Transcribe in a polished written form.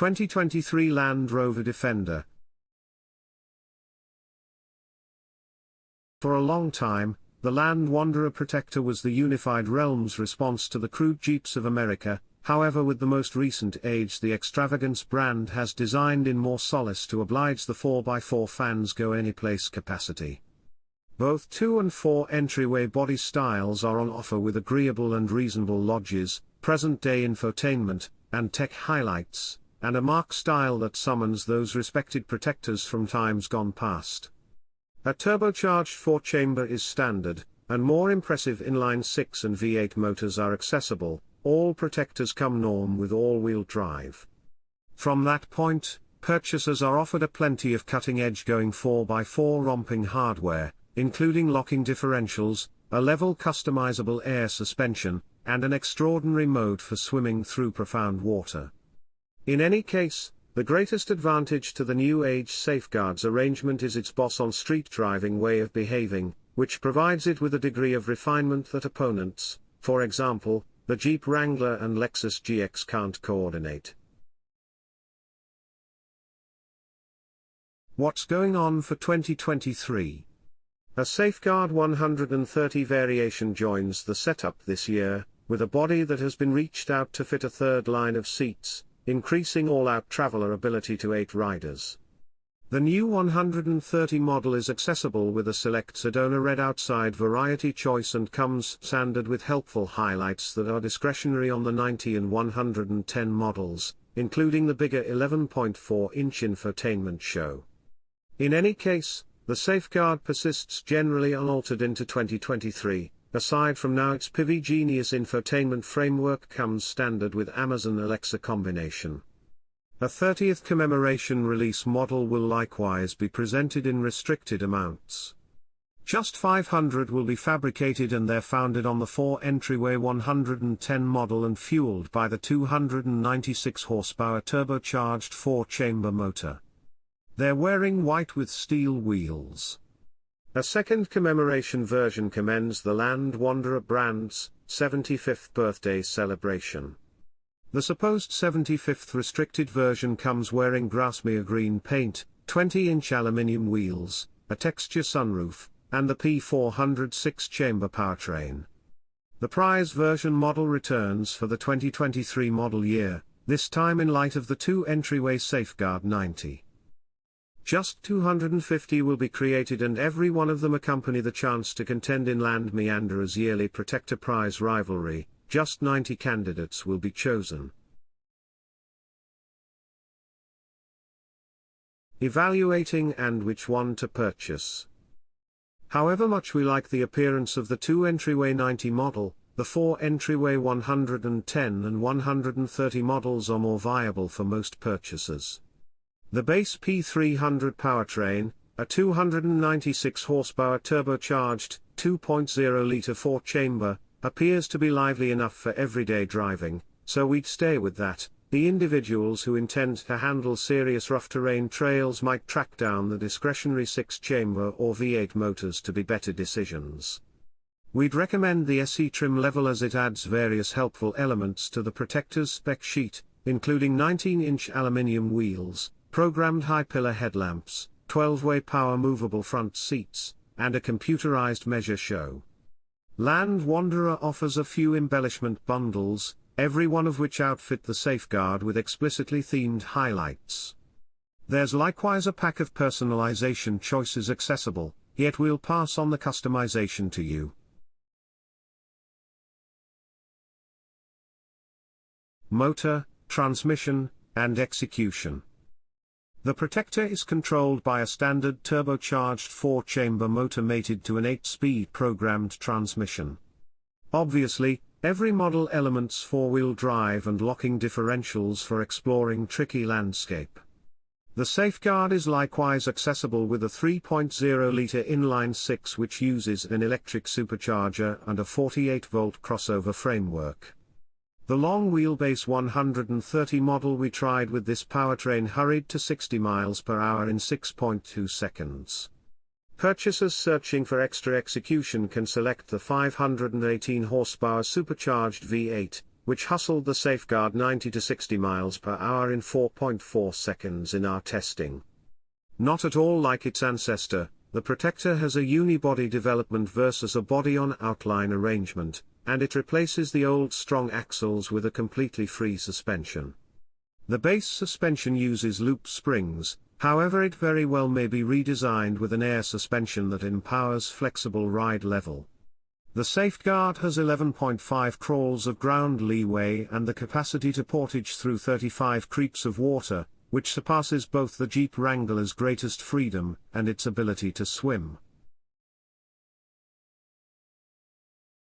2023 Land Rover Defender. For a long time, the Land Wanderer Protector was the unified realm's response to the crude Jeeps of America. However, with the most recent age, the extravagance brand has designed in more solace to oblige the 4x4 fans go anyplace capacity. Both 2 and 4 entryway body styles are on offer with agreeable and reasonable lodges, present-day infotainment, and tech highlights, and a marque style that summons those respected protectors from times gone past. A turbocharged 4-chamber is standard, and more impressive inline-6 and V8 motors are accessible. All protectors come norm with all-wheel drive. From that point, purchasers are offered a plenty of cutting-edge going 4x4 romping hardware, including locking differentials, a level customizable air suspension, and an extraordinary mode for swimming through profound water. In any case, the greatest advantage to the new age safeguards arrangement is its boss-on-street driving way of behaving, which provides it with a degree of refinement that opponents, for example, the Jeep Wrangler and Lexus GX, can't coordinate. What's going on for 2023? A Safeguard 130 variation joins the setup this year, with a body that has been reached out to fit a third line of seats, increasing all-out traveler ability to 8 riders. The new 130 model is accessible with a select Sedona red outside variety choice and comes standard with helpful highlights that are discretionary on the 90 and 110 models, including the bigger 11.4-inch infotainment show. In any case, the Safeguard persists generally unaltered into 2023, aside from now its Pivi Genius infotainment framework comes standard with Amazon Alexa combination. A 30th commemoration release model will likewise be presented in restricted amounts. Just 500 will be fabricated and they're founded on the 4 entryway 110 model and fueled by the 296 horsepower turbocharged 4-chamber motor. They're wearing white with steel wheels. A second commemoration version commends the Land Wanderer brand's 75th birthday celebration. The supposed 75th restricted version comes wearing Grasmere green paint, 20-inch aluminium wheels, a texture sunroof, and the P400 6-chamber powertrain. The prize version model returns for the 2023 model year, this time in light of the 2 entryway Safeguard 90. Just 250 will be created and every one of them accompany the chance to contend in Land Meanderer's yearly Protector Prize rivalry. Just 90 candidates will be chosen. Evaluating and which one to purchase. However much we like the appearance of the 2 entryway 90 model, the 4 entryway 110 and 130 models are more viable for most purchasers. The base P300 powertrain, a 296 horsepower turbocharged, 2.0-liter 4-chamber, appears to be lively enough for everyday driving, so we'd stay with that. The individuals who intend to handle serious rough terrain trails might track down the discretionary 6-chamber or V8 motors to be better decisions. We'd recommend the SE trim level as it adds various helpful elements to the Protector's spec sheet, including 19-inch aluminium wheels, programmed high-pillar headlamps, 12-way power movable front seats, and a computerized measure show. Land Wanderer offers a few embellishment bundles, every one of which outfit the Safeguard with explicitly themed highlights. There's likewise a pack of personalization choices accessible, yet we'll pass on the customization to you. Motor, transmission, and execution. The Protector is controlled by a standard turbocharged 4-chamber motor mated to an 8-speed programmed transmission. Obviously, every model elements 4-wheel drive and locking differentials for exploring tricky landscape. The Safeguard is likewise accessible with a 3.0-liter inline-6 which uses an electric supercharger and a 48-volt crossover framework. The long-wheelbase 130 model we tried with this powertrain hurried to 60 miles per hour in 6.2 seconds. Purchasers searching for extra execution can select the 518 horsepower supercharged V8, which hustled the Safeguard 90 to 60 miles per hour in 4.4 seconds in our testing. Not at all like its ancestor, the Protector has a unibody development versus a body-on-outline arrangement, and it replaces the old strong axles with a completely free suspension. The base suspension uses loop springs, however it very well may be redesigned with an air suspension that empowers flexible ride level. The Safeguard has 11.5 crawls of ground leeway and the capacity to portage through 35 creeps of water, which surpasses both the Jeep Wrangler's greatest freedom and its ability to swim.